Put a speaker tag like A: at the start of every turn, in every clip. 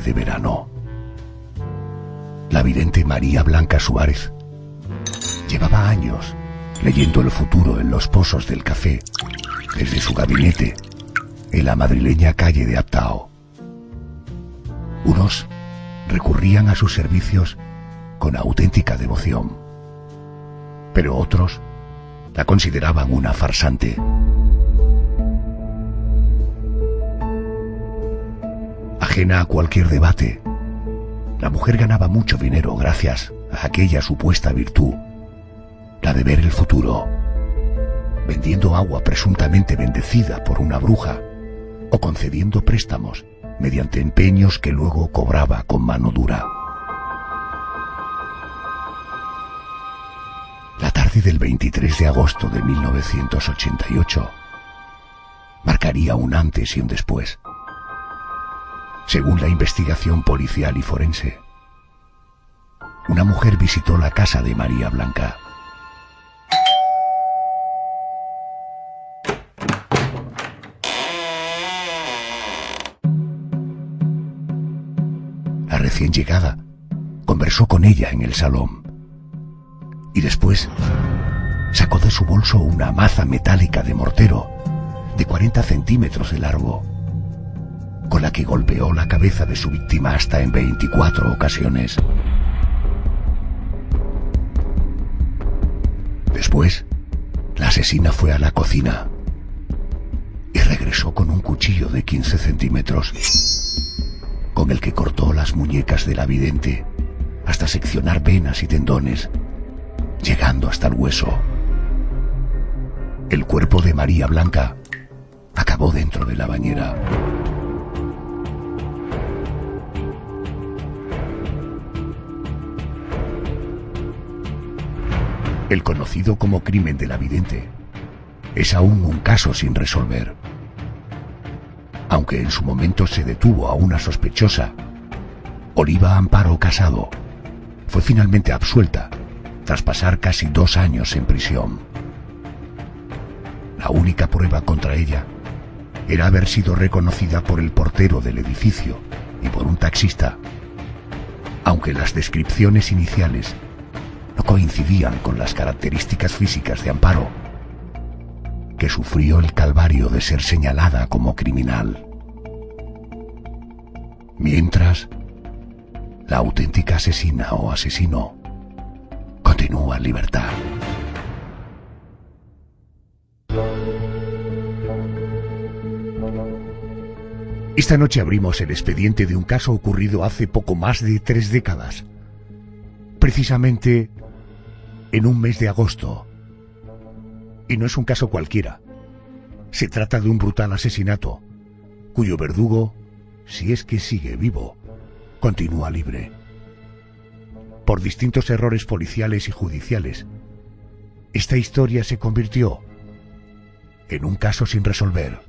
A: de verano. La vidente María Blanca Suárez llevaba años leyendo el futuro en los pozos del café, desde su gabinete, en la madrileña calle de Aptao. Unos recurrían a sus servicios con auténtica devoción, pero otros la consideraban una farsante. Ajena a cualquier debate, la mujer ganaba mucho dinero gracias a aquella supuesta virtud, la de ver el futuro, vendiendo agua presuntamente bendecida por una bruja o concediendo préstamos mediante empeños que luego cobraba con mano dura. La tarde del 23 de agosto de 1988 marcaría un antes y un después. Según la investigación policial y forense, una mujer visitó la casa de María Blanca. La recién llegada conversó con ella en el salón y después sacó de su bolso una maza metálica de mortero de 40 centímetros de largo, con la que golpeó la cabeza de su víctima hasta en 24 ocasiones. Después, la asesina fue a la cocina y regresó con un cuchillo de 15 centímetros, con el que cortó las muñecas de la vidente hasta seccionar venas y tendones, llegando hasta el hueso. El cuerpo de María Blanca acabó dentro de la bañera. El conocido como crimen de la vidente es aún un caso sin resolver. Aunque en su momento se detuvo a una sospechosa, Oliva Amparo Casado fue finalmente absuelta tras pasar casi 2 años en prisión. La única prueba contra ella era haber sido reconocida por el portero del edificio y por un taxista, aunque las descripciones iniciales no coincidían con las características físicas de Amparo, que sufrió el calvario de ser señalada como criminal. Mientras, la auténtica asesina o asesino continúa en libertad. Esta noche abrimos el expediente de un caso ocurrido hace poco más de 3 décadas, precisamente en un mes de agosto. Y no es un caso cualquiera. Se trata de un brutal asesinato, cuyo verdugo, si es que sigue vivo, continúa libre. Por distintos errores policiales y judiciales, esta historia se convirtió en un caso sin resolver.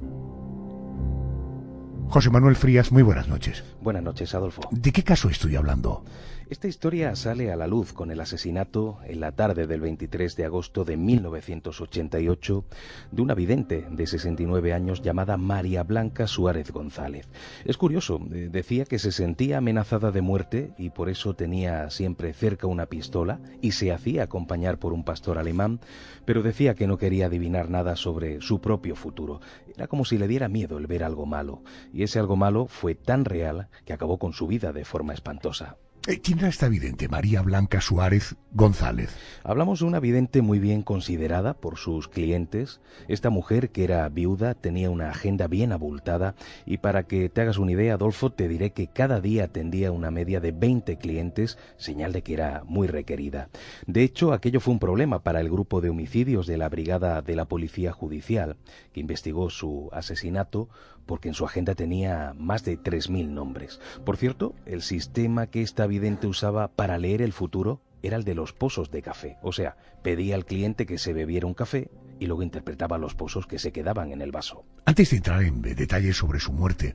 A: José Manuel Frías, muy buenas noches.
B: Buenas noches, Adolfo.
A: ¿De qué caso estoy hablando?
B: Esta historia sale a la luz con el asesinato en la tarde del 23 de agosto de 1988 de una vidente de 69 años llamada María Blanca Suárez González. Es curioso, decía que se sentía amenazada de muerte y por eso tenía siempre cerca una pistola y se hacía acompañar por un pastor alemán, pero decía que no quería adivinar nada sobre su propio futuro. Era como si le diera miedo el ver algo malo, y ese algo malo fue tan real que acabó con su vida de forma espantosa.
A: ¿Quién era esta vidente, María Blanca Suárez González?
B: Hablamos de una vidente muy bien considerada por sus clientes. Esta mujer, que era viuda, tenía una agenda bien abultada y para que te hagas una idea, Adolfo, te diré que cada día atendía una media de 20 clientes, señal de que era muy requerida. De hecho, aquello fue un problema para el grupo de homicidios de la Brigada de la Policía Judicial, que investigó su asesinato, porque en su agenda tenía más de 3.000 nombres. Por cierto, el sistema que esta vidente usaba para leer el futuro era el de los pozos de café. O sea, pedía al cliente que se bebiera un café y luego interpretaba los pozos que se quedaban en el vaso.
A: Antes de entrar en detalles sobre su muerte,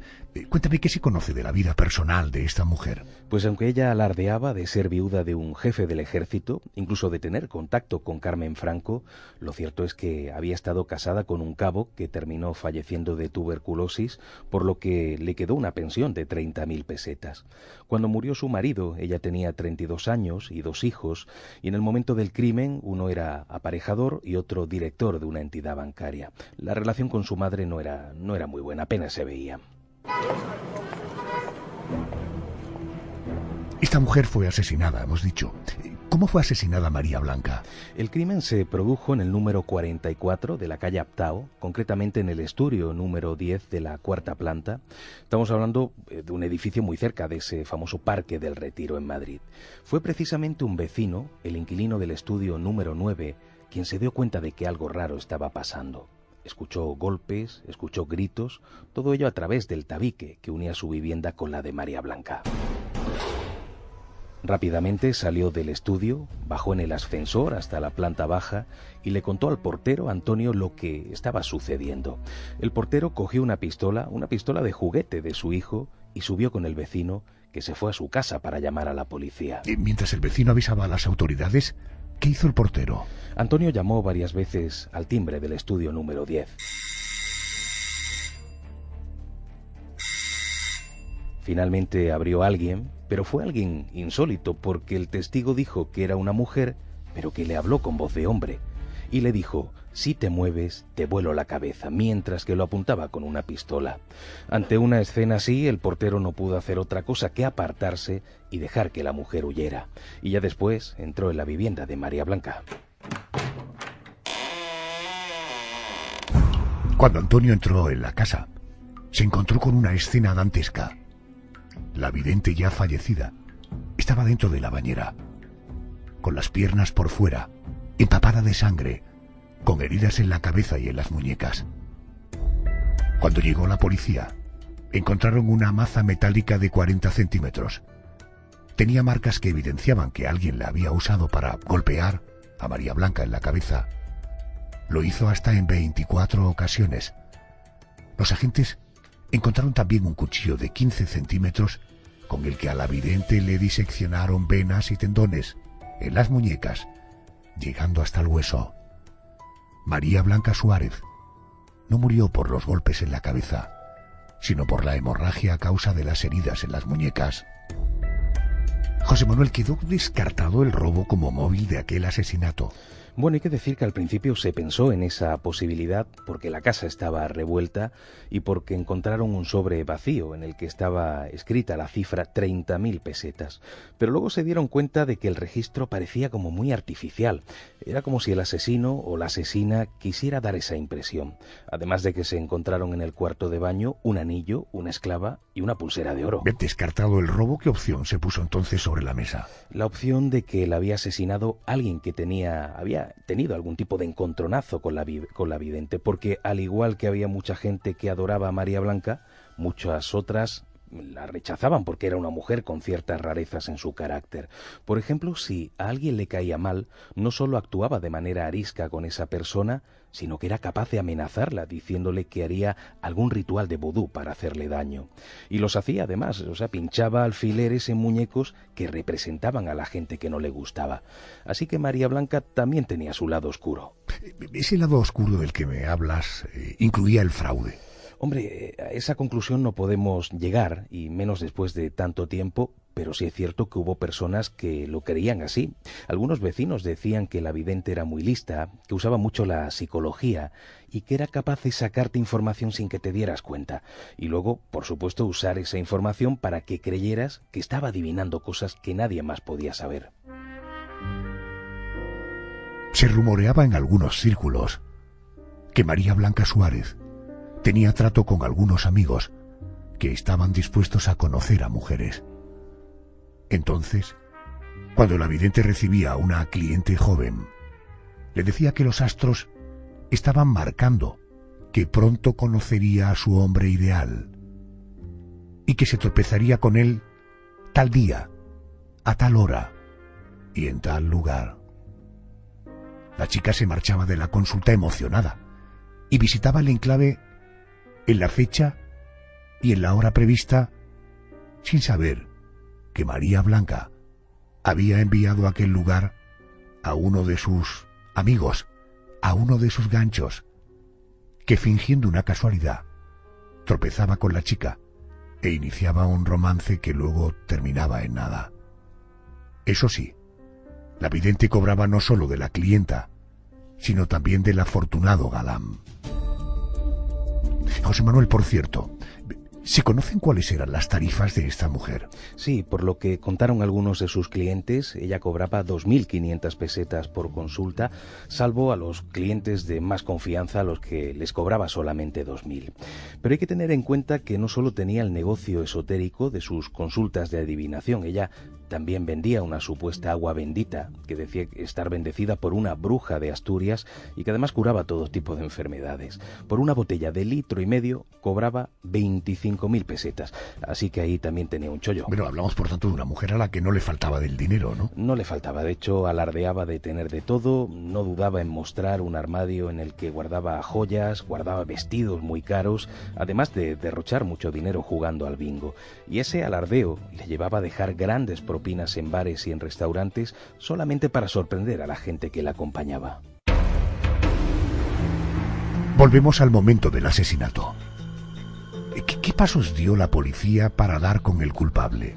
A: cuéntame qué se conoce de la vida personal de esta mujer.
B: Pues aunque ella alardeaba de ser viuda de un jefe del ejército, incluso de tener contacto con Carmen Franco, lo cierto es que había estado casada con un cabo que terminó falleciendo de tuberculosis, por lo que le quedó una pensión de 30.000 pesetas. Cuando murió su marido, ella tenía 32 años y 2 hijos, y en el momento del crimen uno era aparejador y otro director de una entidad bancaria. La relación con su madre no era muy buena, apenas se veía.
A: Esta mujer fue asesinada, hemos dicho. ¿Cómo fue asesinada María Blanca?
B: El crimen se produjo en el número 44 de la calle Aptao, concretamente en el estudio número 10 de la 4ª planta. Estamos hablando de un edificio muy cerca de ese famoso Parque del Retiro en Madrid. Fue precisamente un vecino, el inquilino del estudio número 9, quien se dio cuenta de que algo raro estaba pasando. Escuchó golpes, escuchó gritos, todo ello a través del tabique que unía su vivienda con la de María Blanca. Rápidamente salió del estudio, bajó en el ascensor hasta la planta baja y le contó al portero Antonio lo que estaba sucediendo. El portero cogió una pistola de juguete de su hijo y subió con el vecino, que se fue a su casa para llamar a la policía.
A: Mientras el vecino avisaba a las autoridades, ¿qué hizo el portero?
B: Antonio llamó varias veces al timbre del estudio número 10. Finalmente abrió alguien, pero fue alguien insólito porque el testigo dijo que era una mujer, pero que le habló con voz de hombre, y le dijo: si te mueves, te vuelo la cabeza, mientras que lo apuntaba con una pistola. Ante una escena así, el portero no pudo hacer otra cosa que apartarse y dejar que la mujer huyera, y ya después entró en la vivienda de María Blanca.
A: Cuando Antonio entró en la casa, se encontró con una escena dantesca. La vidente, ya fallecida, estaba dentro de la bañera, con las piernas por fuera, empapada de sangre, con heridas en la cabeza y en las muñecas. Cuando llegó la policía, encontraron una maza metálica de 40 centímetros. Tenía marcas que evidenciaban que alguien la había usado para golpear a María Blanca en la cabeza. Lo hizo hasta en 24 ocasiones. Los agentes encontraron también un cuchillo de 15 centímetros con el que a la vidente le diseccionaron venas y tendones en las muñecas, llegando hasta el hueso. María Blanca Suárez no murió por los golpes en la cabeza, sino por la hemorragia a causa de las heridas en las muñecas. José Manuel, quedó descartado el robo como móvil de aquel asesinato.
B: Bueno, hay que decir que al principio se pensó en esa posibilidad porque la casa estaba revuelta y porque encontraron un sobre vacío en el que estaba escrita la cifra 30.000 pesetas. Pero luego se dieron cuenta de que el registro parecía como muy artificial. Era como si el asesino o la asesina quisiera dar esa impresión. Además de que se encontraron en el cuarto de baño un anillo, una esclava y una pulsera de oro.
A: Descartado el robo, ¿qué opción se puso entonces sobre la mesa?
B: La opción de que la había asesinado alguien que había tenido algún tipo de encontronazo con la vidente, porque al igual que había mucha gente que adoraba a María Blanca, muchas otras la rechazaban porque era una mujer con ciertas rarezas en su carácter. Por ejemplo, si a alguien le caía mal, no solo actuaba de manera arisca con esa persona, sino que era capaz de amenazarla, diciéndole que haría algún ritual de vudú para hacerle daño. Y los hacía además, pinchaba alfileres en muñecos que representaban a la gente que no le gustaba. Así que María Blanca también tenía su lado oscuro.
A: Ese lado oscuro del que me hablas incluía el fraude.
B: Hombre, a esa conclusión no podemos llegar, y menos después de tanto tiempo, pero sí es cierto que hubo personas que lo creían así. Algunos vecinos decían que la vidente era muy lista, que usaba mucho la psicología y que era capaz de sacarte información sin que te dieras cuenta. Y luego, por supuesto, usar esa información para que creyeras que estaba adivinando cosas que nadie más podía saber.
A: Se rumoreaba en algunos círculos que María Blanca Suárez tenía trato con algunos amigos que estaban dispuestos a conocer a mujeres. Entonces, cuando la vidente recibía a una cliente joven, le decía que los astros estaban marcando que pronto conocería a su hombre ideal y que se tropezaría con él tal día, a tal hora y en tal lugar. La chica se marchaba de la consulta emocionada y visitaba el enclave en la fecha y en la hora prevista, sin saber que María Blanca había enviado a aquel lugar a uno de sus amigos, a uno de sus ganchos, que fingiendo una casualidad tropezaba con la chica e iniciaba un romance que luego terminaba en nada. Eso sí, la vidente cobraba no solo de la clienta, sino también del afortunado galán. José Manuel, por cierto, ¿se conocen cuáles eran las tarifas de esta mujer?
B: Sí, por lo que contaron algunos de sus clientes, ella cobraba 2.500 pesetas por consulta, salvo a los clientes de más confianza, a los que les cobraba solamente 2.000. Pero hay que tener en cuenta que no solo tenía el negocio esotérico de sus consultas de adivinación, ella también vendía una supuesta agua bendita, que decía estar bendecida por una bruja de Asturias y que además curaba todo tipo de enfermedades. Por una botella de 1,5 litros cobraba 25.000 pesetas, así que ahí también tenía un chollo.
A: Pero hablamos por tanto de una mujer a la que no le faltaba del dinero, ¿no?
B: No le faltaba, de hecho alardeaba de tener de todo, no dudaba en mostrar un armario en el que guardaba joyas, guardaba vestidos muy caros, además de derrochar mucho dinero jugando al bingo. Y ese alardeo le llevaba a dejar grandes propinas en bares y en restaurantes solamente para sorprender a la gente que la acompañaba.
A: Volvemos al momento del asesinato. ¿Qué pasos dio la policía para dar con el culpable?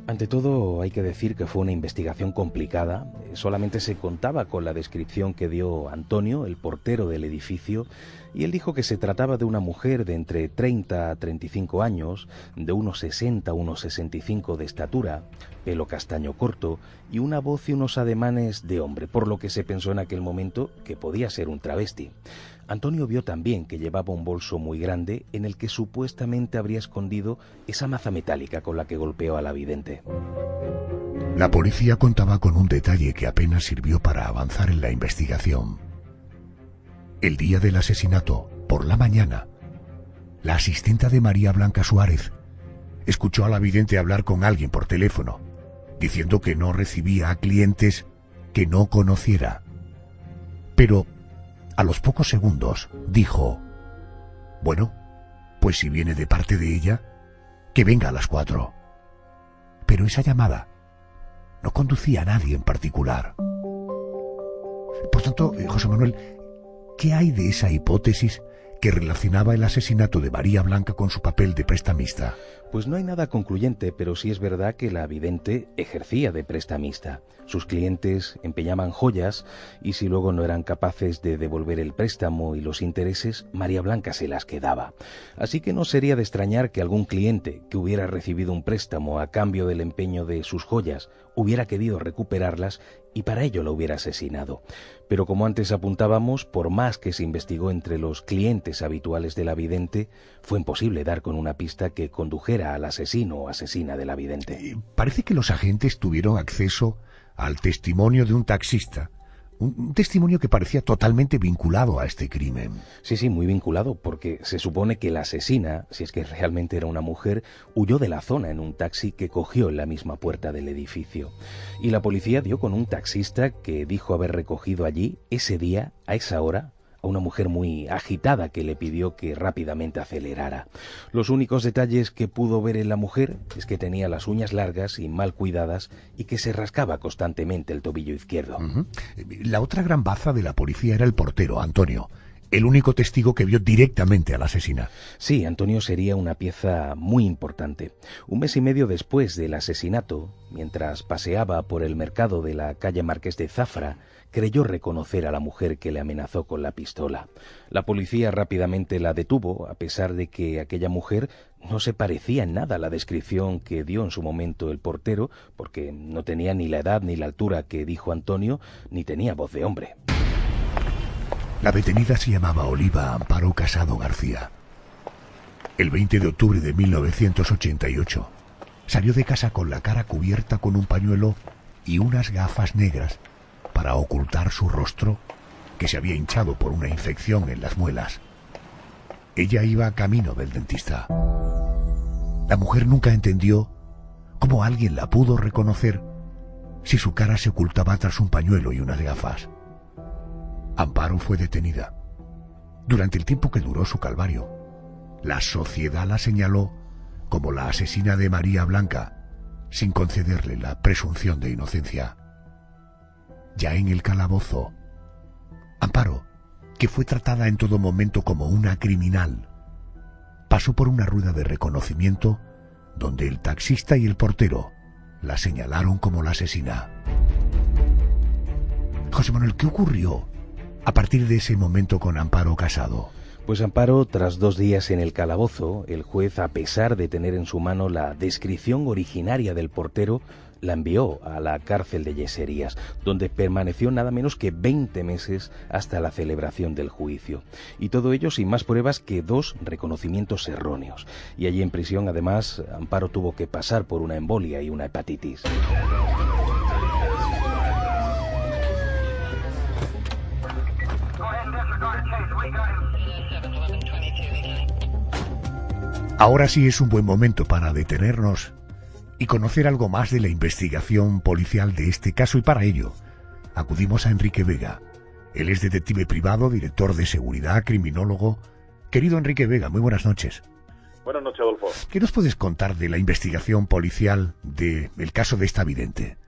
B: Ante todo, hay que decir que fue una investigación complicada. Solamente se contaba con la descripción que dio Antonio, el portero del edificio, y él dijo que se trataba de una mujer de entre 30 a 35 años, de unos 60 a unos 65 de estatura, pelo castaño corto y una voz y unos ademanes de hombre, por lo que se pensó en aquel momento que podía ser un travesti. Antonio vio también que llevaba un bolso muy grande en el que supuestamente habría escondido esa maza metálica con la que golpeó a la vidente.
A: La policía contaba con un detalle que apenas sirvió para avanzar en la investigación. El día del asesinato, por la mañana, la asistenta de María Blanca Suárez escuchó a la vidente hablar con alguien por teléfono, diciendo que no recibía a clientes que no conociera. Pero a los pocos segundos dijo: bueno, pues si viene de parte de ella, que venga a las 4. Pero esa llamada no conducía a nadie en particular. Por tanto, José Manuel, ¿qué hay de esa hipótesis que relacionaba el asesinato de María Blanca con su papel de prestamista?
B: Pues no hay nada concluyente, pero sí es verdad que la vidente ejercía de prestamista. Sus clientes empeñaban joyas y si luego no eran capaces de devolver el préstamo y los intereses, María Blanca se las quedaba. Así que no sería de extrañar que algún cliente que hubiera recibido un préstamo a cambio del empeño de sus joyas hubiera querido recuperarlas y para ello la hubiera asesinado. Pero como antes apuntábamos, por más que se investigó entre los clientes habituales de la vidente, fue imposible dar con una pista que condujera al asesino o asesina de la vidente.
A: Parece que los agentes tuvieron acceso al testimonio de un taxista, un testimonio que parecía totalmente vinculado a este crimen.
B: Sí, muy vinculado, porque se supone que la asesina, si es que realmente era una mujer, huyó de la zona en un taxi que cogió en la misma puerta del edificio. Y la policía dio con un taxista que dijo haber recogido allí, ese día, a esa hora, a una mujer muy agitada que le pidió que rápidamente acelerara. Los únicos detalles que pudo ver en la mujer es que tenía las uñas largas y mal cuidadas y que se rascaba constantemente el tobillo izquierdo.
A: La otra gran baza de la policía era el portero, Antonio, el único testigo que vio directamente a la asesina.
B: Sí, Antonio sería una pieza muy importante. 1 mes y medio después del asesinato, mientras paseaba por el mercado de la calle Marqués de Zafra, creyó reconocer a la mujer que le amenazó con la pistola. La policía rápidamente la detuvo, a pesar de que aquella mujer no se parecía en nada a la descripción que dio en su momento el portero, porque no tenía ni la edad ni la altura que dijo Antonio, ni tenía voz de hombre.
A: La detenida se llamaba Oliva Amparo Casado García. El 20 de octubre de 1988 salió de casa con la cara cubierta con un pañuelo y unas gafas negras para ocultar su rostro, que se había hinchado por una infección en las muelas. Ella iba camino del dentista. La mujer nunca entendió cómo alguien la pudo reconocer si su cara se ocultaba tras un pañuelo y unas gafas. Amparo fue detenida. Durante el tiempo que duró su calvario, la sociedad la señaló como la asesina de María Blanca, sin concederle la presunción de inocencia. Ya en el calabozo, Amparo, que fue tratada en todo momento como una criminal, pasó por una rueda de reconocimiento donde el taxista y el portero la señalaron como la asesina. José Manuel, ¿qué ocurrió a partir de ese momento con Amparo Casado?
B: Pues Amparo, tras 2 días en el calabozo, el juez, a pesar de tener en su mano la descripción originaria del portero, la envió a la cárcel de Yeserías, donde permaneció nada menos que 20 meses hasta la celebración del juicio. Y todo ello sin más pruebas que 2 reconocimientos erróneos. Y allí en prisión, además, Amparo tuvo que pasar por una embolia y una hepatitis.
A: Ahora sí es un buen momento para detenernos y conocer algo más de la investigación policial de este caso, y para ello acudimos a Enrique Vega. Él es detective privado, director de seguridad, criminólogo. Querido Enrique Vega, muy buenas noches.
C: Buenas noches, Adolfo.
A: ¿Qué nos puedes contar de la investigación policial del caso de esta vidente?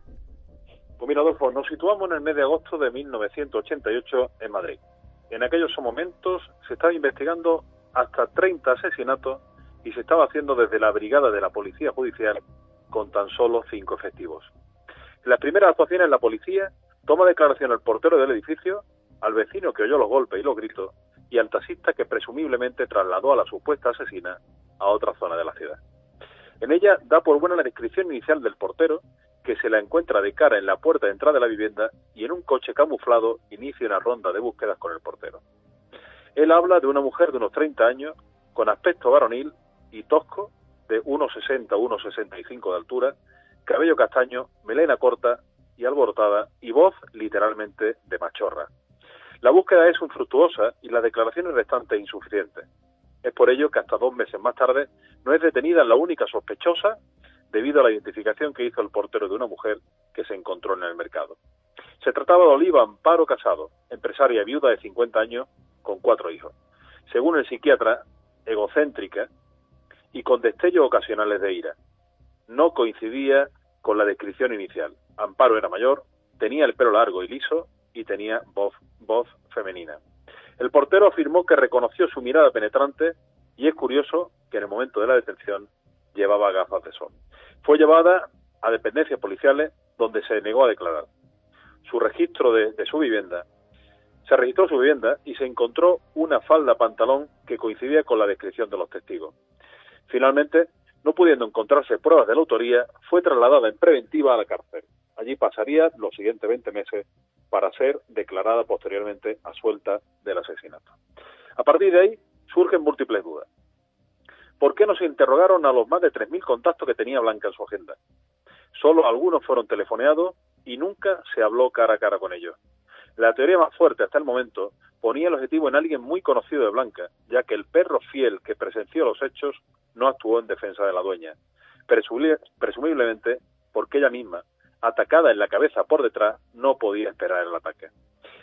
C: Pues mira, Adolfo, nos situamos en el mes de agosto de 1988 en Madrid. En aquellos momentos se estaba investigando hasta 30 asesinatos y se estaba haciendo desde la brigada de la Policía Judicial con tan solo 5 efectivos. En las primeras actuaciones, la policía toma declaración al portero del edificio, al vecino que oyó los golpes y los gritos y al taxista que presumiblemente trasladó a la supuesta asesina a otra zona de la ciudad. En ella da por buena la descripción inicial del portero, que se la encuentra de cara en la puerta de entrada de la vivienda y en un coche camuflado inicia una ronda de búsquedas con el portero. Él habla de una mujer de unos 30 años, con aspecto varonil y tosco, de 1,60 a 1,65 de altura, cabello castaño, melena corta y alborotada y voz literalmente de machorra. La búsqueda es infructuosa y las declaraciones restantes insuficientes. Es por ello que hasta 2 meses más tarde no es detenida la única sospechosa debido a la identificación que hizo el portero de una mujer que se encontró en el mercado. Se trataba de Oliva Amparo Casado, empresaria viuda de 50 años con 4 hijos. Según el psiquiatra, egocéntrica y con destellos ocasionales de ira. No coincidía con la descripción inicial. Amparo era mayor, tenía el pelo largo y liso y tenía voz femenina. El portero afirmó que reconoció su mirada penetrante y es curioso que en el momento de la detención llevaba gafas de sol. Fue llevada a dependencias policiales donde se negó a declarar. Su registro de su vivienda, se registró su vivienda y se encontró una falda pantalón que coincidía con la descripción de los testigos. Finalmente, no pudiendo encontrarse pruebas de la autoría, fue trasladada en preventiva a la cárcel. Allí pasaría los siguientes 20 meses para ser declarada posteriormente absuelta del asesinato. A partir de ahí surgen múltiples dudas. ¿Por qué no se interrogaron a los más de 3.000 contactos que tenía Blanca en su agenda? Solo algunos fueron telefoneados y nunca se habló cara a cara con ellos. La teoría más fuerte hasta el momento ponía el objetivo en alguien muy conocido de Blanca, ya que el perro fiel que presenció los hechos no actuó en defensa de la dueña, presumiblemente porque ella misma, atacada en la cabeza por detrás, no podía esperar el ataque.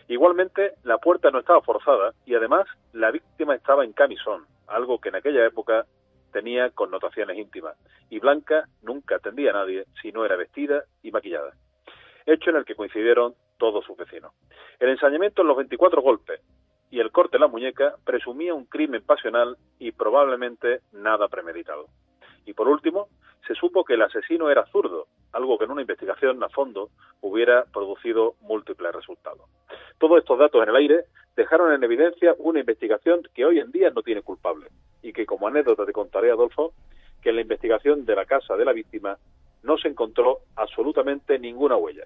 C: Igualmente, la puerta no estaba forzada y además la víctima estaba en camisón, algo que en aquella época tenía connotaciones íntimas, y Blanca nunca atendía a nadie si no era vestida y maquillada. Hecho en el que coincidieron todos sus vecinos. El ensañamiento en los 24 golpes y el corte en la muñeca presumía un crimen pasional y probablemente nada premeditado. Y por último, se supo que el asesino era zurdo, algo que en una investigación a fondo hubiera producido múltiples resultados. Todos estos datos en el aire dejaron en evidencia una investigación que hoy en día no tiene culpable y que, como anécdota te contaré, Adolfo, que en la investigación de la casa de la víctima no se encontró absolutamente ninguna huella,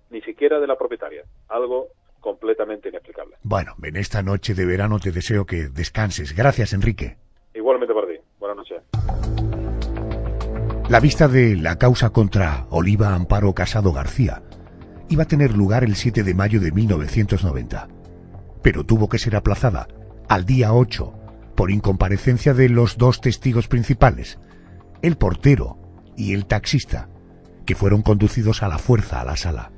C: ni siquiera de la propietaria, algo completamente inexplicable.
A: Bueno, en esta noche de verano te deseo que descanses. Gracias, Enrique.
C: Igualmente para ti. Buenas noches.
A: La vista de la causa contra Oliva Amparo Casado García iba a tener lugar el 7 de mayo de 1990, pero tuvo que ser aplazada al día 8 por incomparecencia de los 2 testigos principales, el portero y el taxista, que fueron conducidos a la fuerza a la sala.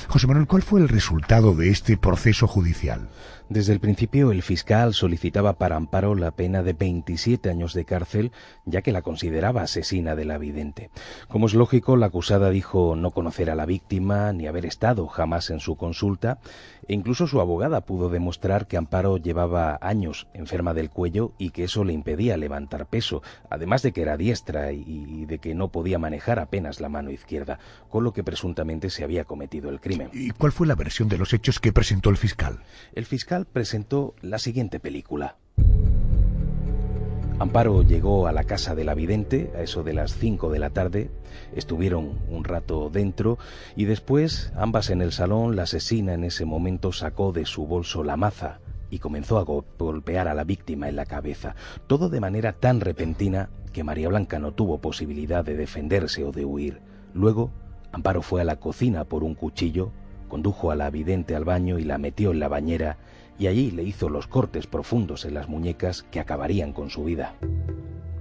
A: José Manuel, ¿cuál fue el resultado de este proceso judicial?
B: Desde el principio, el fiscal solicitaba para Amparo la pena de 27 años de cárcel, ya que la consideraba asesina de la vidente. Como es lógico, la acusada dijo no conocer a la víctima ni haber estado jamás en su consulta, e incluso su abogada pudo demostrar que Amparo llevaba años enferma del cuello y que eso le impedía levantar peso, además de que era diestra y de que no podía manejar apenas la mano izquierda, con lo que presuntamente se había cometido el crimen.
A: ¿Y cuál fue la versión de los hechos que presentó el fiscal?
B: El fiscal presentó la siguiente película. Amparo llegó a la casa de la vidente a eso de las 5 de la tarde, estuvieron un rato dentro y después, ambas en el salón, la asesina en ese momento sacó de su bolso la maza y comenzó a golpear a la víctima en la cabeza, todo de manera tan repentina que María Blanca no tuvo posibilidad de defenderse o de huir. Luego, Amparo fue a la cocina por un cuchillo, condujo a la vidente al baño y la metió en la bañera, y allí le hizo los cortes profundos en las muñecas que acabarían con su vida.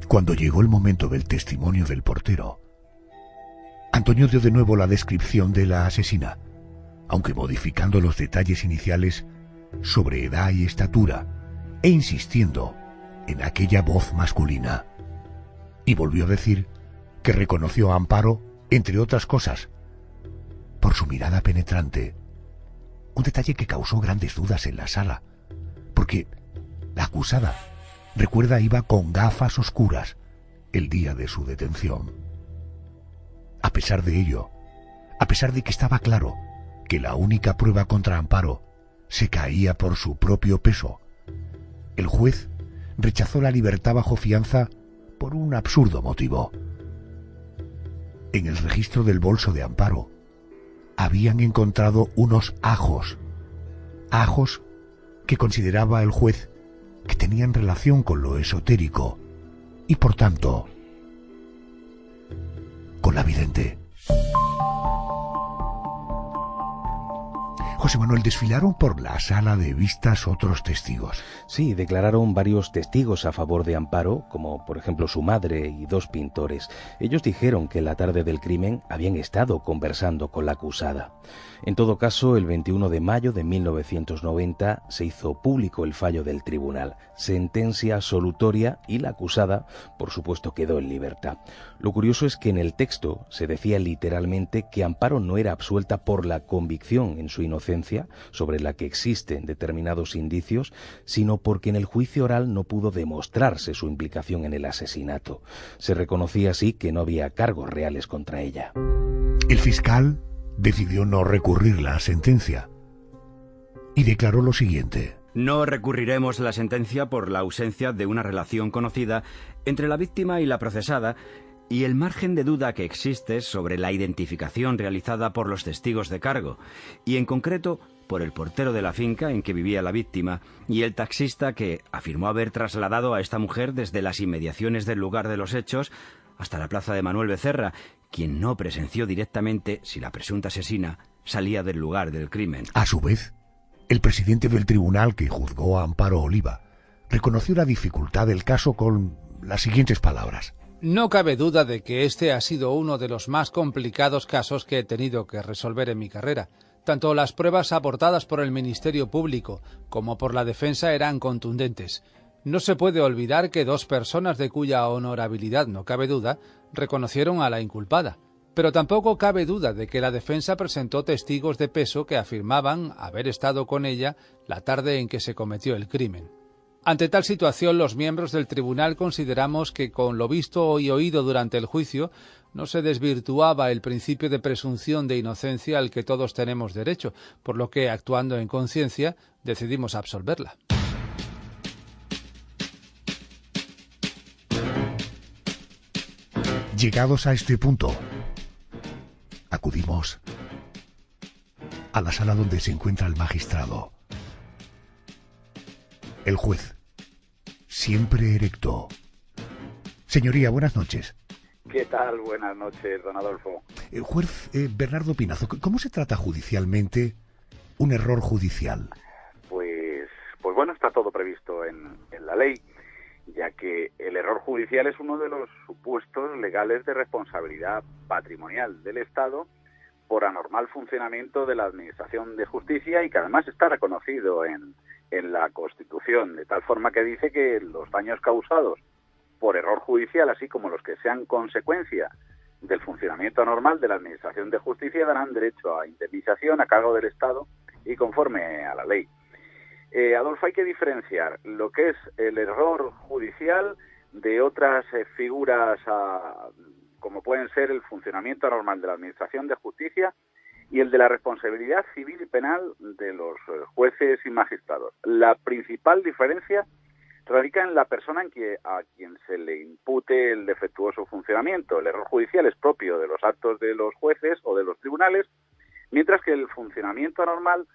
A: Cuando llegó el momento del testimonio del portero, Antonio dio de nuevo la descripción de la asesina, aunque modificando los detalles iniciales sobre edad y estatura, e insistiendo en aquella voz masculina. Y volvió a decir que reconoció a Amparo, entre otras cosas, por su mirada penetrante. Un detalle que causó grandes dudas en la sala, porque la acusada, recuerda, iba con gafas oscuras el día de su detención. A pesar de ello, a pesar de que estaba claro que la única prueba contra Amparo se caía por su propio peso, el juez rechazó la libertad bajo fianza por un absurdo motivo. En el registro del bolso de Amparo habían encontrado unos ajos que consideraba el juez que tenían relación con lo esotérico y por tanto con la vidente. José Manuel, desfilaron por la sala de vistas otros testigos.
B: Sí, declararon varios testigos a favor de Amparo, como por ejemplo su madre y 2 pintores. Ellos dijeron que en la tarde del crimen habían estado conversando con la acusada. En todo caso, el 21 de mayo de 1990 se hizo público el fallo del tribunal, sentencia absolutoria, y la acusada, por supuesto, quedó en libertad. Lo curioso es que en el texto se decía literalmente que Amparo no era absuelta por la convicción en su inocencia, sobre la que existen determinados indicios, sino porque en el juicio oral no pudo demostrarse su implicación en el asesinato. Se reconocía así que no había cargos reales contra ella.
A: El fiscal decidió no recurrir la sentencia y declaró lo siguiente:
D: no recurriremos la sentencia por la ausencia de una relación conocida entre la víctima y la procesada y el margen de duda que existe sobre la identificación realizada por los testigos de cargo, y en concreto por el portero de la finca en que vivía la víctima y el taxista que afirmó haber trasladado a esta mujer desde las inmediaciones del lugar de los hechos hasta la plaza de Manuel Becerra, quien no presenció directamente si la presunta asesina salía del lugar del crimen.
A: A su vez, el presidente del tribunal que juzgó a Amparo Oliva reconoció la dificultad del caso con las siguientes palabras:
E: no cabe duda de que este ha sido uno de los más complicados casos que he tenido que resolver en mi carrera. Tanto las pruebas aportadas por el Ministerio Público como por la defensa eran contundentes. No se puede olvidar que 2 personas de cuya honorabilidad no cabe duda reconocieron a la inculpada. Pero tampoco cabe duda de que la defensa presentó testigos de peso que afirmaban haber estado con ella la tarde en que se cometió el crimen. Ante tal situación, los miembros del tribunal consideramos que con lo visto y oído durante el juicio no se desvirtuaba el principio de presunción de inocencia al que todos tenemos derecho, por lo que, actuando en conciencia, decidimos absolverla.
A: Llegados a este punto, acudimos a la sala donde se encuentra el magistrado. El juez, siempre erecto. Señoría, buenas noches.
F: ¿Qué tal? Buenas noches, don Adolfo.
A: El juez Bernardo Pinazo, ¿cómo se trata judicialmente un error judicial?
F: Pues bueno, está todo previsto en la ley, ya que el error judicial es uno de los supuestos legales de responsabilidad patrimonial del Estado por anormal funcionamiento de la Administración de Justicia y que además está reconocido en la Constitución, de tal forma que dice que los daños causados por error judicial, así como los que sean consecuencia del funcionamiento anormal de la Administración de Justicia, darán derecho a indemnización a cargo del Estado y conforme a la ley. Adolfo, hay que diferenciar lo que es el error judicial de otras figuras como pueden ser el funcionamiento anormal de la Administración de Justicia y el de la responsabilidad civil y penal de los jueces y magistrados. La principal diferencia radica en la persona a quien se le impute el defectuoso funcionamiento. El error judicial es propio de los actos de los jueces o de los tribunales, mientras que el funcionamiento anormal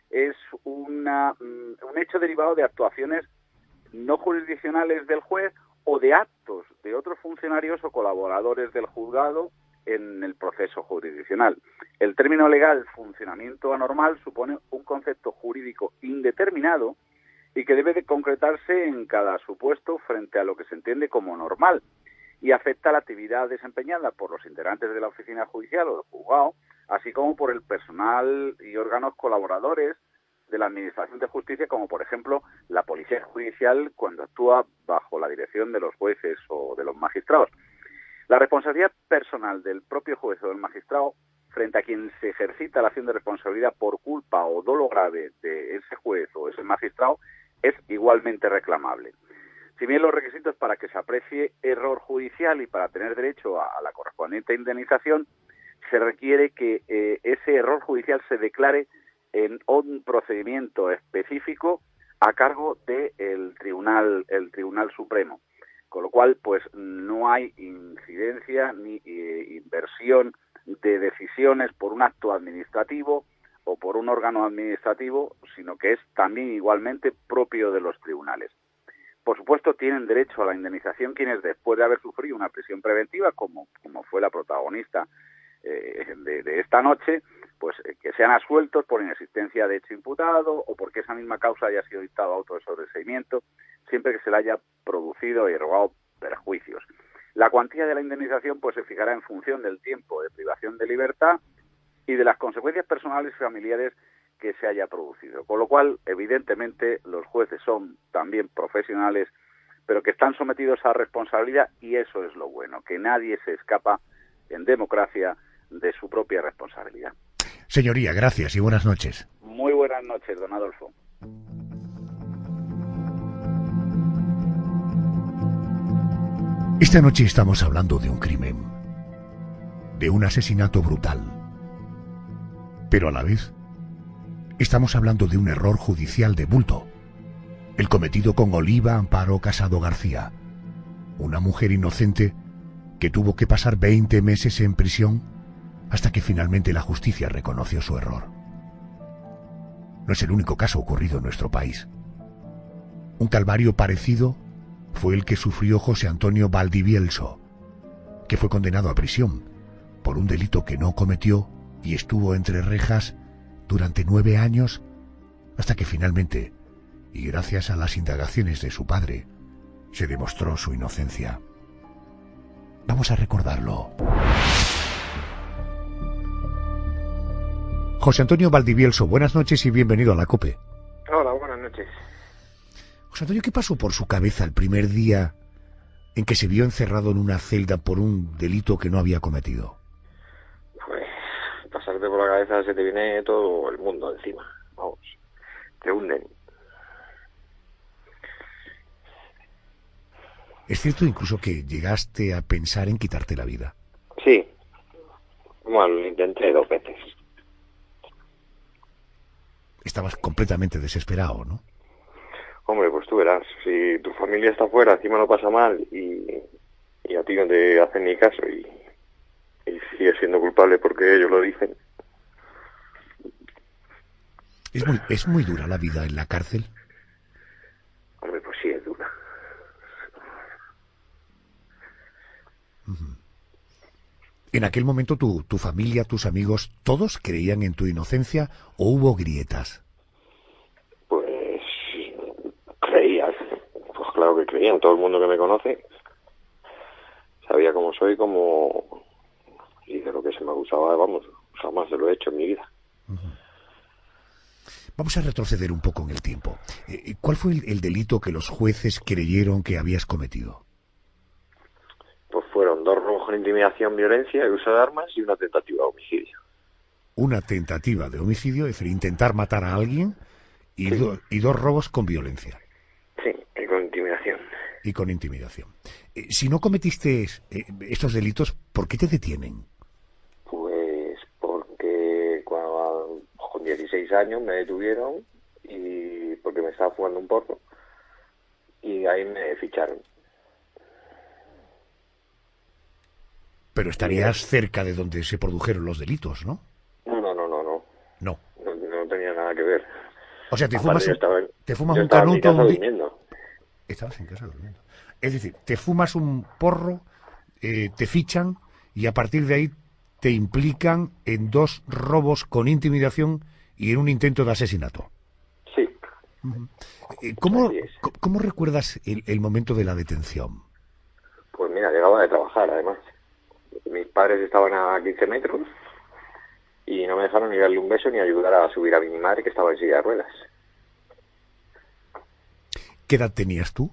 F: es un hecho derivado de actuaciones no jurisdiccionales del juez o de actos de otros funcionarios o colaboradores del juzgado en el proceso jurisdiccional. El término legal funcionamiento anormal supone un concepto jurídico indeterminado y que debe de concretarse en cada supuesto frente a lo que se entiende como normal y afecta a la actividad desempeñada por los integrantes de la oficina judicial o del juzgado, así como por el personal y órganos colaboradores de la Administración de Justicia, como por ejemplo la Policía Judicial cuando actúa bajo la dirección de los jueces o de los magistrados. La responsabilidad personal del propio juez o del magistrado frente a quien se ejercita la acción de responsabilidad por culpa o dolo grave de ese juez o ese magistrado es igualmente reclamable. Si bien los requisitos para que se aprecie error judicial y para tener derecho a la correspondiente indemnización, se requiere que ese error judicial se declare en un procedimiento específico a cargo del Tribunal Supremo, con lo cual pues no hay incidencia ni inversión de decisiones por un acto administrativo o por un órgano administrativo, sino que es también igualmente propio de los tribunales. Por supuesto, tienen derecho a la indemnización quienes, después de haber sufrido una prisión preventiva, como fue la protagonista de esta noche, pues que sean absueltos por inexistencia de hecho imputado o porque esa misma causa haya sido dictado auto de sobreseimiento, siempre que se le haya producido y erogado perjuicios. La cuantía de la indemnización pues se fijará en función del tiempo de privación de libertad y de las consecuencias personales y familiares que se haya producido. Con lo cual, evidentemente, los jueces son también profesionales, pero que están sometidos a responsabilidad, y eso es lo bueno, que nadie se escapa en democracia de su propia responsabilidad.
A: Señoría, gracias y buenas noches.
F: Muy buenas noches, don Adolfo.
A: Esta noche estamos hablando de un crimen, de un asesinato brutal, pero a la vez estamos hablando de un error judicial de bulto, el cometido con Oliva Amparo Casado García, una mujer inocente que tuvo que pasar 20 meses en prisión hasta que finalmente la justicia reconoció su error. No es el único caso ocurrido en nuestro país. Un calvario parecido fue el que sufrió José Antonio Valdivielso, que fue condenado a prisión por un delito que no cometió y estuvo entre rejas durante 9 años hasta que finalmente, y gracias a las indagaciones de su padre, se demostró su inocencia. Vamos a recordarlo. José Antonio Valdivielso, buenas noches y bienvenido a la COPE.
G: Hola, buenas noches.
A: José Antonio, ¿qué pasó por su cabeza el primer día en que se vio encerrado en una celda por un delito que no había cometido?
G: Pues pasarte por la cabeza se te viene todo el mundo encima. Vamos, te hunden.
A: ¿Es cierto incluso que llegaste a pensar en quitarte la vida?
G: Sí. Bueno, lo intenté 2 veces.
A: Estabas completamente desesperado, ¿no?
G: Hombre, pues tú verás, si tu familia está fuera, encima no pasa mal y a ti no te hacen ni caso y sigues siendo culpable porque ellos lo dicen.
A: ¿Es muy dura la vida en la cárcel?
G: Hombre, pues sí, es dura.
A: En aquel momento tu familia, tus amigos, ¿todos creían en tu inocencia o hubo grietas?
G: Pues creían, pues claro que creían, todo el mundo que me conoce sabía cómo soy, y de lo que se me acusaba, vamos, jamás se lo he hecho en mi vida.
A: Vamos a retroceder un poco en el tiempo. ¿Cuál fue el delito que los jueces creyeron que habías cometido?
G: Pues fueron 2 robos con intimidación, violencia y uso de armas y una tentativa de homicidio.
A: Una tentativa de homicidio, es decir, intentar matar a alguien, y,
G: Sí.
A: y 2 robos con violencia.
G: Sí, y con intimidación.
A: Y con intimidación. Si no cometiste estos delitos, ¿por qué te detienen?
G: Pues porque con 16 años me detuvieron y porque me estaba fumando un porro y ahí me ficharon.
A: Pero estarías cerca de donde se produjeron los delitos, ¿no?
G: No,
A: No.
G: no tenía nada que ver.
A: O sea, te
G: Aparte,
A: fumas,
G: yo estaba en-
A: te fumas
G: yo
A: un
G: estaba en mi
A: canuto
G: casa
A: un día.
G: durmiendo.
A: Estabas en casa durmiendo. Es decir, te fumas un porro, te fichan y a partir de ahí te implican en 2 robos con intimidación y en un intento de asesinato.
G: Sí,
A: ¿Cómo,
G: Así es.
A: ¿Cómo recuerdas el momento de la detención?
G: pues mira, llegaba de trabajar además. Mis padres estaban a 15 metros y no me dejaron ni darle un beso ni ayudar a subir a mi madre que estaba en silla de ruedas.
A: ¿Qué edad tenías tú?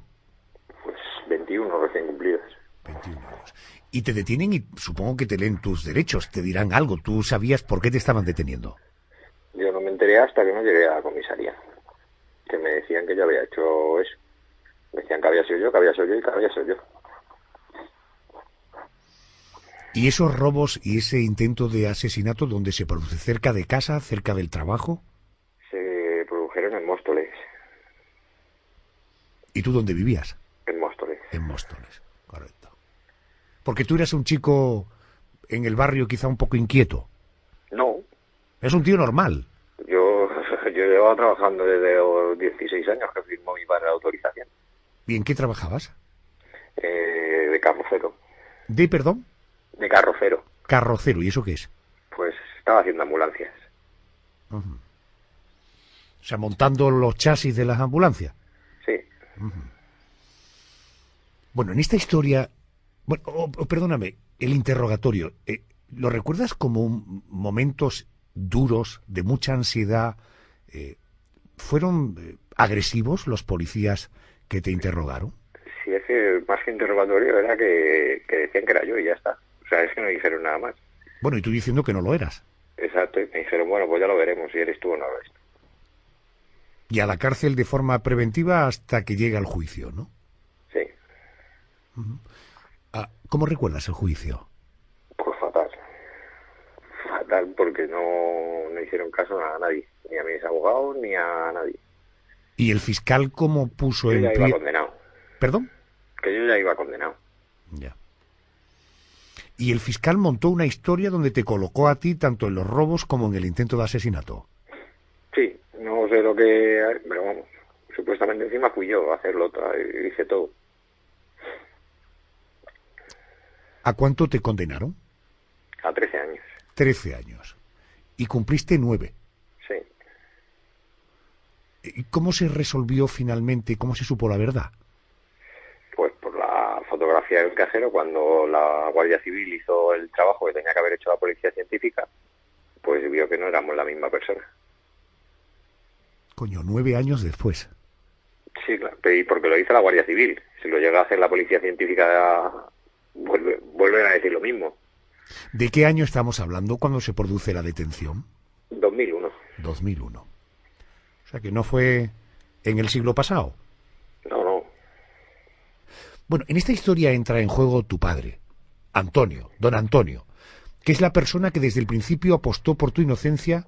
G: Pues 21 recién cumplidos.
A: 21 años. Y te detienen y supongo que te leen tus derechos, te dirán algo. ¿Tú sabías por qué te estaban deteniendo?
G: Yo no me enteré hasta que no llegué a la comisaría, que me decían que yo había hecho eso. Me decían que había sido yo y que había sido yo.
A: ¿Y esos robos y ese intento de asesinato dónde se produce? ¿Cerca de casa? ¿Cerca del trabajo?
G: Se produjeron en Móstoles.
A: ¿Y tú dónde vivías?
G: En Móstoles.
A: En Móstoles, correcto. Porque tú eras un chico en el barrio quizá un poco inquieto.
G: No,
A: Es un tío normal.
G: yo llevaba trabajando desde los 16 años que firmó mi padre la autorización.
A: ¿Y en qué trabajabas?
G: De carrocero.
A: Perdón?
G: De carrocero.
A: Carrocero. ¿Y eso qué es?
G: Pues estaba haciendo ambulancias.
A: O sea, montando los chasis de las ambulancias.
G: Sí.
A: Bueno, en esta historia... Bueno, perdóname, el interrogatorio, ¿lo recuerdas como momentos duros, de mucha ansiedad? ¿Fueron agresivos los policías que te interrogaron?
G: Sí, es que más que interrogatorio era que decían que era yo y ya está. O sea, es que no dijeron nada más.
A: Bueno, y tú diciendo que no lo eras.
G: Exacto, y me dijeron, bueno, pues ya lo veremos si eres tú o no lo eres.
A: Y a la cárcel de forma preventiva hasta que llega el juicio, ¿no?
G: Sí,
A: ¿Cómo recuerdas el juicio?
G: pues fatal. Fatal porque no hicieron caso a nadie. Ni a mis abogados ni a nadie.
A: ¿Y el fiscal cómo puso
G: Yo
A: en
G: ya iba
A: pie...
G: condenado.
A: ¿Perdón?
G: Que yo ya iba condenado.
A: Ya. Y el fiscal montó una historia donde te colocó a ti tanto en los robos como en el intento de asesinato.
G: Sí, no sé lo que... Pero vamos, supuestamente encima fui yo a hacerlo, hice todo.
A: ¿A cuánto te condenaron?
G: A 13 años.
A: 13 años. Y cumpliste 9.
G: Sí.
A: ¿Y cómo se resolvió finalmente? ¿Cómo se supo la verdad?
G: Pues por la fotografía del cajero, cuando la Guardia Civil hizo el trabajo que tenía que haber hecho la policía científica, pues vio que no éramos la misma persona.
A: Coño, 9 años después.
G: Sí, claro, y porque lo hizo la Guardia Civil. Si lo llega a hacer la policía científica, vuelven a decir lo mismo.
A: ¿De qué año estamos hablando cuando se produce la detención?
G: 2001.
A: 2001. O sea que no fue en el siglo pasado.
G: No.
A: Bueno, en esta historia entra en juego tu padre, Antonio, don Antonio, que es la persona que desde el principio apostó por tu inocencia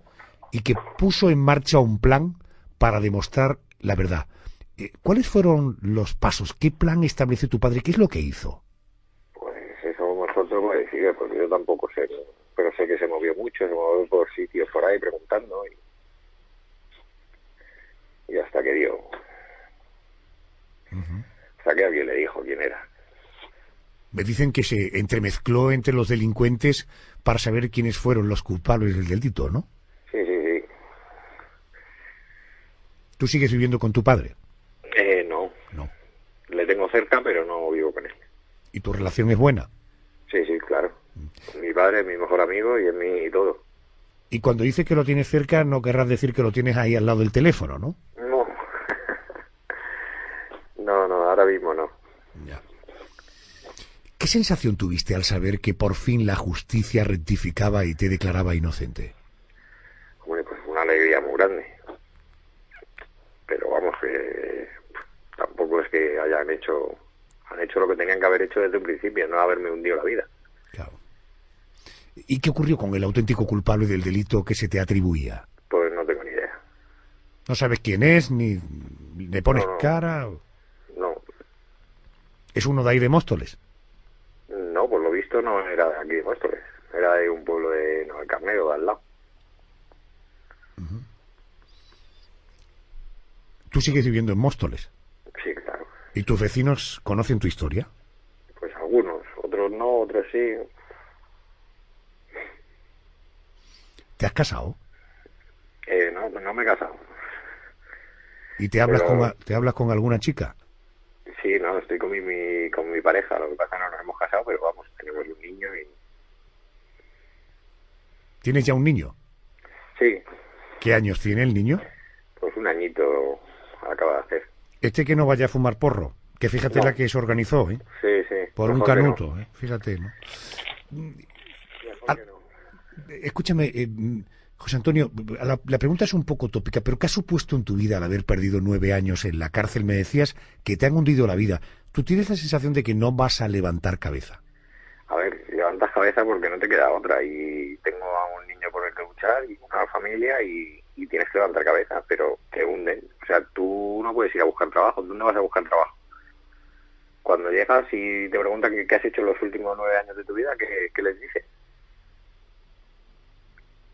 A: y que puso en marcha un plan para demostrar la verdad. ¿Cuáles fueron los pasos? ¿Qué plan estableció tu padre? ¿Qué es lo que hizo?
G: Pues eso mejor te lo voy a decir, porque yo tampoco sé. Pero sé que se movió mucho, se movió por sitios por ahí preguntando y hasta que dio. Hasta que alguien le dijo quién era.
A: Me dicen que se entremezcló entre los delincuentes para saber quiénes fueron los culpables del delito, ¿no?
G: Sí.
A: ¿Tú sigues viviendo con tu padre?
G: No.
A: No.
G: Le tengo cerca, pero no vivo con él.
A: ¿Y tu relación es buena?
G: Sí, claro. Mi padre es mi mejor amigo y es mi todo.
A: Y cuando dices que lo tienes cerca, no querrás decir que lo tienes ahí al lado del teléfono, ¿no?
G: No. No, ahora mismo no.
A: Ya. ¿Qué sensación tuviste al saber que por fin la justicia rectificaba y te declaraba inocente?
G: Hombre, pues una alegría muy grande. Pero vamos, que tampoco es que han hecho lo que tenían que haber hecho desde un principio, no haberme hundido la vida.
A: Claro. ¿Y qué ocurrió con el auténtico culpable del delito que se te atribuía?
G: Pues no tengo ni idea.
A: ¿No sabes quién es, ni le pones cara?
G: No.
A: ¿Es uno de ahí de Móstoles?
G: No, por lo visto no era de aquí de Móstoles. Era de un pueblo de Navalcarnero, de al lado.
A: Uh-huh. ¿Tú sigues viviendo en Móstoles?
G: Sí, claro.
A: ¿Y tus vecinos conocen tu historia?
G: Pues algunos, otros no, otros sí.
A: ¿Te has casado?
G: No me he casado.
A: ¿Y te hablas con alguna chica?
G: Sí, no, estoy con mi pareja. Lo que pasa es que no nos hemos casado, pero vamos, tenemos un niño y...
A: ¿Tienes ya un niño?
G: Sí.
A: ¿Qué años tiene el niño?
G: Pues un añito acaba de hacer.
A: Este que no vaya a fumar porro, que fíjate la que se organizó, ¿eh?
G: Sí, sí.
A: Por un canuto, ¿eh? Fíjate, ¿no? Escúchame, José Antonio, la pregunta es un poco tópica, pero ¿qué ha supuesto en tu vida al haber perdido 9 años en la cárcel? Me decías que te han hundido la vida. ¿Tú tienes la sensación de que no vas a levantar cabeza?
G: A ver, levantas cabeza porque no te queda otra. Y tengo a un niño por el que luchar y una familia y tienes que levantar cabeza, pero te hunden. O sea, tú no puedes ir a buscar trabajo. ¿Dónde vas a buscar trabajo? Cuando llegas y te preguntan qué has hecho en los últimos 9 años de tu vida, ¿qué les dices?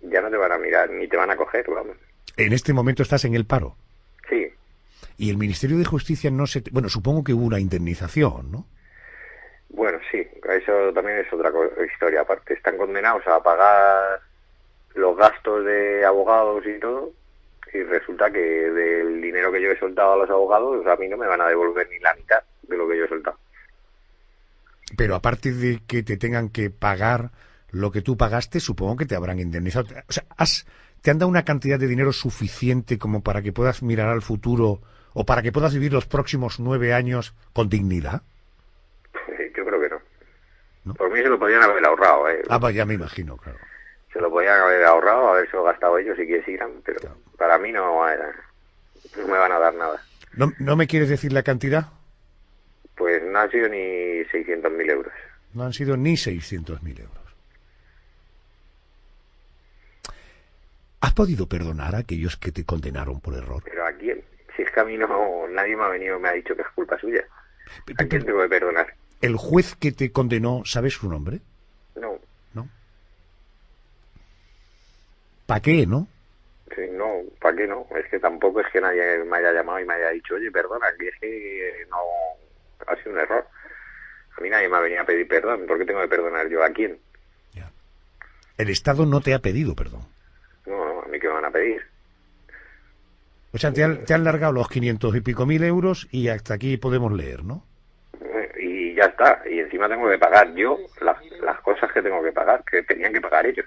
G: Ya no te van a mirar, ni te van a coger, vamos.
A: En este momento estás en el paro.
G: Sí.
A: Y el Ministerio de Justicia no se... Bueno, supongo que hubo una indemnización, ¿no?
G: Bueno, sí, eso también es otra historia. Aparte, están condenados a pagar los gastos de abogados y todo, y resulta que del dinero que yo he soltado a los abogados, a mí no me van a devolver ni la mitad de lo que yo he soltado.
A: Pero aparte de que te tengan que pagar lo que tú pagaste, supongo que te habrán indemnizado. O sea, ¿te han dado una cantidad de dinero suficiente como para que puedas mirar al futuro o para que puedas vivir los próximos 9 años con dignidad?
G: Yo creo que no.
A: ¿No?
G: Por mí se lo podían haber ahorrado, ¿eh?
A: Pues ya me imagino, claro.
G: Se lo podían haber ahorrado, haberse gastado ellos si quisieran, pero claro, para mí no me van a dar nada.
A: ¿No me quieres decir la cantidad?
G: Pues no han sido ni 600.000 euros.
A: No han sido ni 600.000 euros. ¿Has podido perdonar a aquellos que te condenaron por error?
G: ¿Pero a quién? Si es que a mí nadie me ha venido y me ha dicho que es culpa suya. ¿A quién tengo que perdonar?
A: ¿El juez que te condenó, sabes su nombre?
G: No.
A: ¿No? ¿Para qué, no?
G: Sí, no, ¿para qué no? Es que tampoco es que nadie me haya llamado y me haya dicho, oye, perdona, que es que no... ha sido un error. A mí nadie me ha venido a pedir perdón. ¿Por qué tengo que perdonar yo? ¿A quién?
A: Ya. El Estado no te ha pedido perdón.
G: No, a mí qué me van a pedir.
A: O sea, te han largado los 500 y pico mil euros y hasta aquí podemos leer, ¿no?
G: Y ya está. Y encima tengo que pagar yo las cosas que tengo que pagar, que tenían que pagar ellos.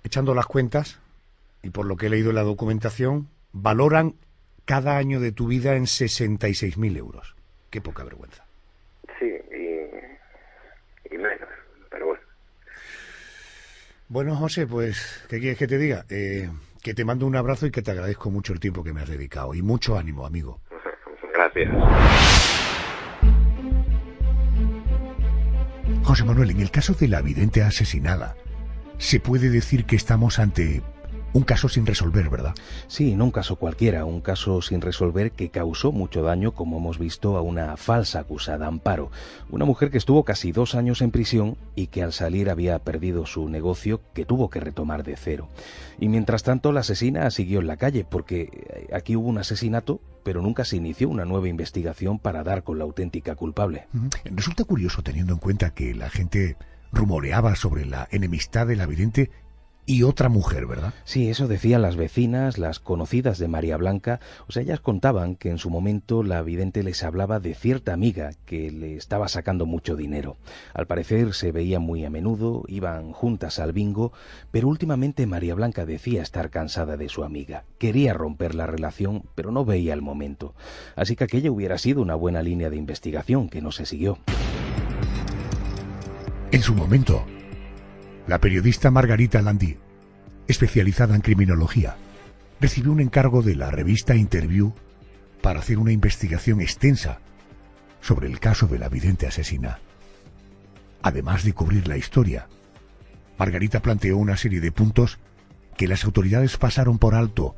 A: Echando las cuentas, y por lo que he leído en la documentación, valoran cada año de tu vida en 66.000 euros. Qué poca vergüenza.
G: Sí, y menos, pero bueno.
A: Bueno, José, pues, ¿qué quieres que te diga? Que te mando un abrazo y que te agradezco mucho el tiempo que me has dedicado. Y mucho ánimo, amigo.
G: Gracias.
A: José Manuel, en el caso de la vidente asesinada, se puede decir que estamos ante un caso sin resolver, ¿verdad?
B: Sí, no un caso cualquiera, un caso sin resolver que causó mucho daño, como hemos visto, a una falsa acusada, Amparo, una mujer que estuvo casi 2 años en prisión y que al salir había perdido su negocio, que tuvo que retomar de cero. Y mientras tanto la asesina siguió en la calle, porque aquí hubo un asesinato, pero nunca se inició una nueva investigación para dar con la auténtica culpable.
A: Resulta curioso, teniendo en cuenta que la gente rumoreaba sobre la enemistad de la vidente, y otra mujer, ¿verdad?
B: Sí, eso decían las vecinas, las conocidas de María Blanca. O sea, ellas contaban que en su momento la vidente les hablaba de cierta amiga que le estaba sacando mucho dinero. Al parecer se veían muy a menudo, iban juntas al bingo, pero últimamente María Blanca decía estar cansada de su amiga. Quería romper la relación, pero no veía el momento. Así que aquella hubiera sido una buena línea de investigación que no se siguió.
A: En su momento, la periodista Margarita Landi, especializada en criminología, recibió un encargo de la revista Interview para hacer una investigación extensa sobre el caso de la vidente asesina. Además de cubrir la historia, Margarita planteó una serie de puntos que las autoridades pasaron por alto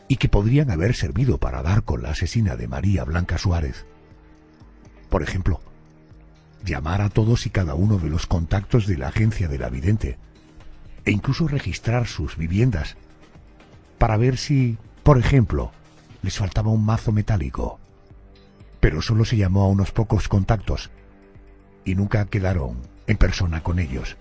A: y que podrían haber servido para dar con la asesina de María Blanca Suárez. Por ejemplo, llamar a todos y cada uno de los contactos de la agencia de la vidente e incluso registrar sus viviendas para ver si, por ejemplo, les faltaba un mazo metálico. Pero solo se llamó a unos pocos contactos y nunca quedaron en persona con ellos.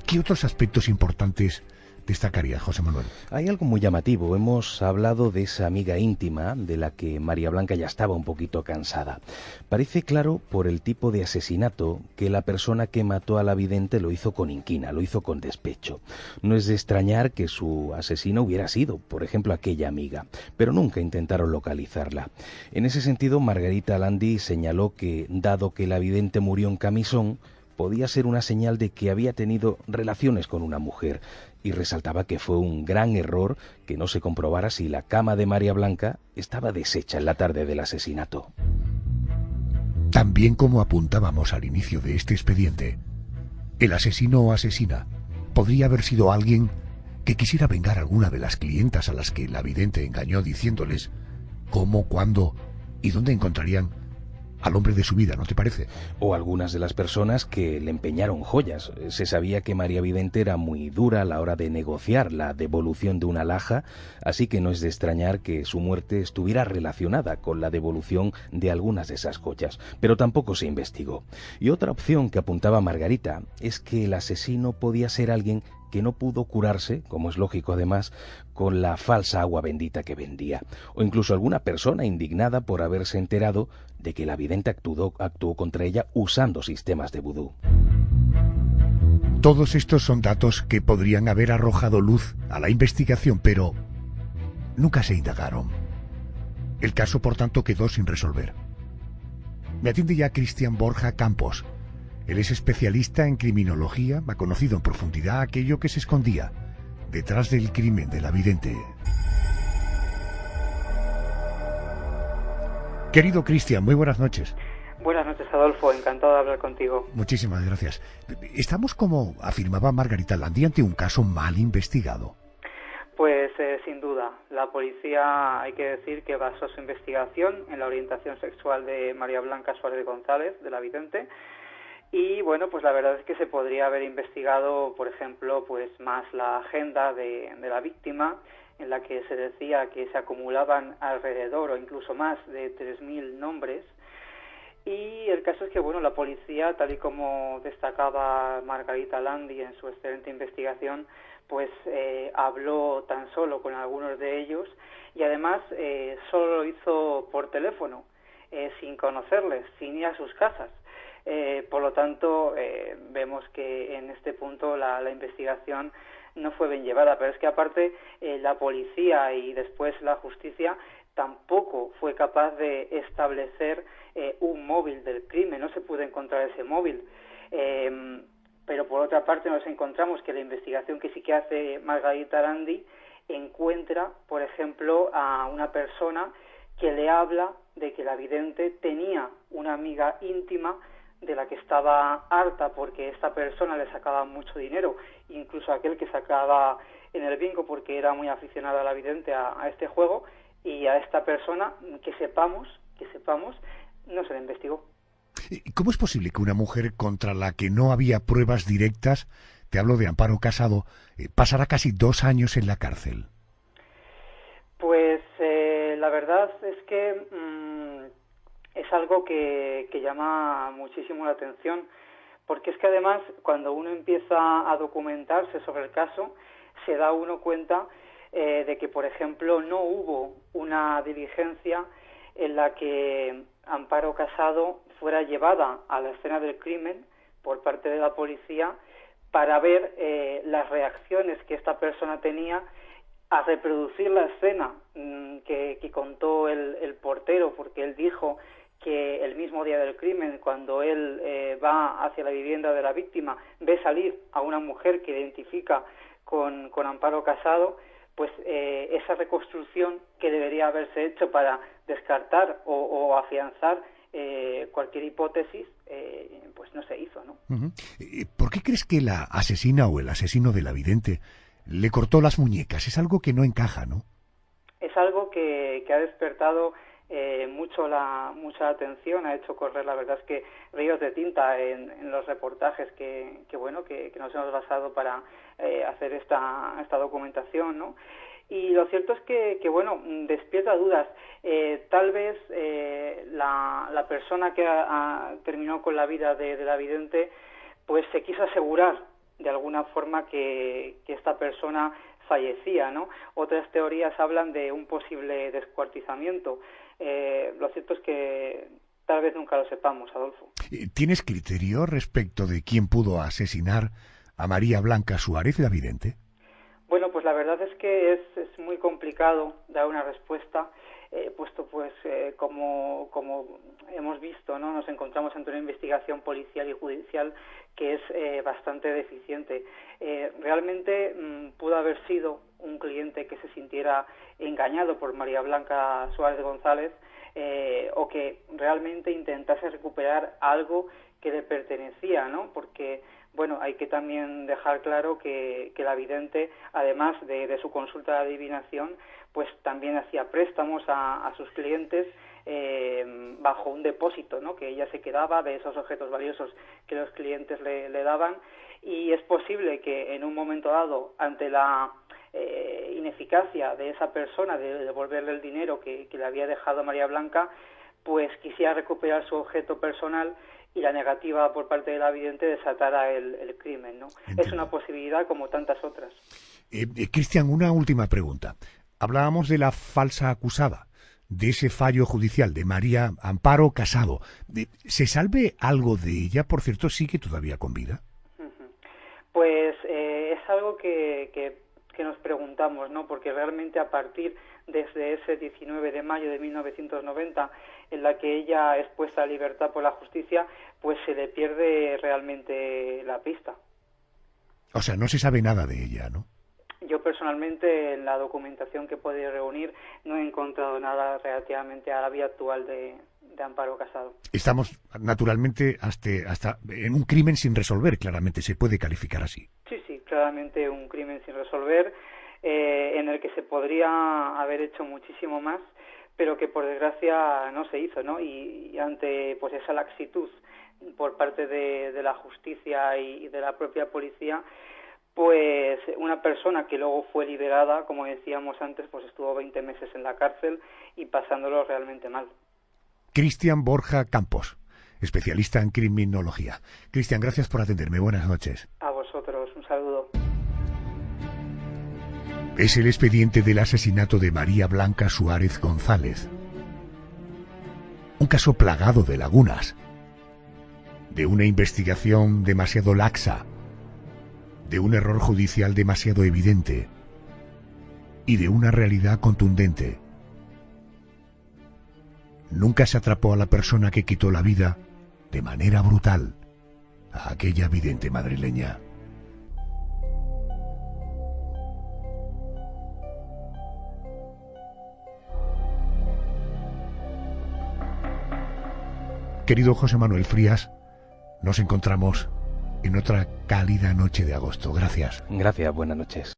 A: ¿Qué otros aspectos importantes destacaría, José Manuel?
B: Hay algo muy llamativo. Hemos hablado de esa amiga íntima de la que María Blanca ya estaba un poquito cansada. Parece claro por el tipo de asesinato que la persona que mató a la vidente lo hizo con inquina, lo hizo con despecho. No es de extrañar que su asesino hubiera sido, por ejemplo, aquella amiga, pero nunca intentaron localizarla. En ese sentido, Margarita Landi señaló que, dado que la vidente murió en camisón, podía ser una señal de que había tenido relaciones con una mujer, y resaltaba que fue un gran error que no se comprobara si la cama de María Blanca estaba deshecha en la tarde del asesinato.
A: También, como apuntábamos al inicio de este expediente, el asesino o asesina podría haber sido alguien que quisiera vengar a alguna de las clientas a las que la vidente engañó diciéndoles cómo, cuándo y dónde encontrarían al hombre de su vida, ¿no te parece?
B: O algunas de las personas que le empeñaron joyas. Se sabía que María Vidente era muy dura a la hora de negociar la devolución de una alhaja, así que no es de extrañar que su muerte estuviera relacionada con la devolución de algunas de esas joyas, pero tampoco se investigó. Y otra opción que apuntaba Margarita es que el asesino podía ser alguien que no pudo curarse, como es lógico además, con la falsa agua bendita que vendía, o incluso alguna persona indignada por haberse enterado de que la vidente actuó contra ella usando sistemas de vudú.
A: Todos estos son datos que podrían haber arrojado luz a la investigación, pero nunca se indagaron. El caso, por tanto, quedó sin resolver. Me atiende ya Cristian Borja Campos. Él es especialista en criminología, ha conocido en profundidad aquello que se escondía detrás del crimen de la vidente. Querido Cristian, muy buenas noches.
H: Buenas noches, Adolfo. Encantado de hablar contigo.
A: Muchísimas gracias. Estamos, como afirmaba Margarita Landi, ante un caso mal investigado.
H: Pues sin duda. La policía, hay que decir, que basó su investigación en la orientación sexual de María Blanca Suárez González, de la vidente. Y bueno, pues la verdad es que se podría haber investigado, por ejemplo, pues más la agenda de la víctima, en la que se decía que se acumulaban alrededor o incluso más de 3.000 nombres. Y el caso es que, bueno, la policía, tal y como destacaba Margarita Landi en su excelente investigación, pues habló tan solo con algunos de ellos y además solo lo hizo por teléfono, sin conocerles, sin ir a sus casas. Por lo tanto, vemos que en este punto la investigación no fue bien llevada, pero es que aparte la policía y después la justicia tampoco fue capaz de establecer un móvil del crimen, no se pudo encontrar ese móvil. Pero por otra parte nos encontramos que la investigación que sí que hace Margarita Landi encuentra, por ejemplo, a una persona que le habla de que la vidente tenía una amiga íntima de la que estaba harta porque esta persona le sacaba mucho dinero, incluso aquel que sacaba en el bingo porque era muy aficionado a la vidente a este juego, y a esta persona que sepamos no se le investigó.
A: ¿Cómo es posible que una mujer contra la que no había pruebas directas, te hablo de Amparo Casado, pasara casi 2 años en la cárcel?
H: Pues la verdad es que es algo que llama muchísimo la atención, Porque es que además, cuando uno empieza a documentarse sobre el caso, se da uno cuenta de que, por ejemplo, no hubo una diligencia en la que Amparo Casado fuera llevada a la escena del crimen por parte de la policía para ver las reacciones que esta persona tenía a reproducir la escena que contó el portero, porque él dijo que el mismo día del crimen, cuando él va hacia la vivienda de la víctima, ve salir a una mujer que identifica con Amparo Casado, pues esa reconstrucción que debería haberse hecho para descartar o afianzar cualquier hipótesis, pues no se hizo, ¿no?
A: ¿Por qué crees que la asesina o el asesino de la vidente le cortó las muñecas? Es algo que no encaja, ¿no?
H: Es algo que ha despertado mucha atención, ha hecho correr, la verdad es que ríos de tinta en los reportajes que nos hemos basado para hacer esta documentación, ¿no? Y lo cierto es que despierta dudas. Tal vez la persona que terminó con la vida de la vidente, pues se quiso asegurar de alguna forma que esta persona fallecía, ¿no? Otras teorías hablan de un posible descuartizamiento. Lo cierto es que tal vez nunca lo sepamos, Adolfo.
A: ¿Tienes criterio respecto de quién pudo asesinar a María Blanca Suárez, la vidente?
H: Bueno, pues la verdad es que es muy complicado dar una respuesta, puesto como hemos visto, ¿no? Nos encontramos ante una investigación policial y judicial que es bastante deficiente. Realmente pudo haber sido un cliente que se sintiera engañado por María Blanca Suárez González, o que realmente intentase recuperar algo que le pertenecía, ¿no? Porque hay que también dejar claro que la vidente, además de su consulta de adivinación, pues también hacía préstamos a sus clientes bajo un depósito, ¿no? Que ella se quedaba de esos objetos valiosos que los clientes le daban, y es posible que en un momento dado, ante la ineficacia de esa persona de devolverle el dinero que le había dejado a María Blanca, pues quisiera recuperar su objeto personal, y la negativa por parte de la vidente desatara el crimen, ¿no? Entiendo. Es una posibilidad como tantas otras.
A: Cristian, una última pregunta. Hablábamos de la falsa acusada, de ese fallo judicial de María Amparo Casado. ¿Se sabe algo de ella? Por cierto, ¿sigue todavía con vida?
H: Pues es algo que nos preguntamos, ¿no? Porque realmente a partir desde ese 19 de mayo de 1990, en la que ella es puesta a libertad por la justicia, pues se le pierde realmente la pista.
A: O sea, no se sabe nada de ella, ¿no?
H: Yo personalmente, en la documentación que he podido reunir, no he encontrado nada relativamente a la vida actual de Amparo Casado.
A: Estamos, naturalmente, hasta en un crimen sin resolver, claramente, se puede calificar así.
H: Sí, claramente un crimen sin resolver, en el que se podría haber hecho muchísimo más, pero que por desgracia no se hizo, ¿no? Y ante pues esa laxitud por parte de la justicia y de la propia policía, pues una persona que luego fue liberada, como decíamos antes, pues estuvo 20 meses en la cárcel y pasándolo realmente mal.
A: Cristian Borja Campos, especialista en criminología. Cristian, gracias por atenderme. Buenas noches.
H: A vosotros, un saludo.
A: Es el expediente del asesinato de María Blanca Suárez González. Un caso plagado de lagunas, de una investigación demasiado laxa, de un error judicial demasiado evidente y de una realidad contundente. Nunca se atrapó a la persona que quitó la vida de manera brutal a aquella vidente madrileña. Querido José Manuel Frías, nos encontramos en otra cálida noche de agosto. Gracias.
B: Gracias, buenas noches.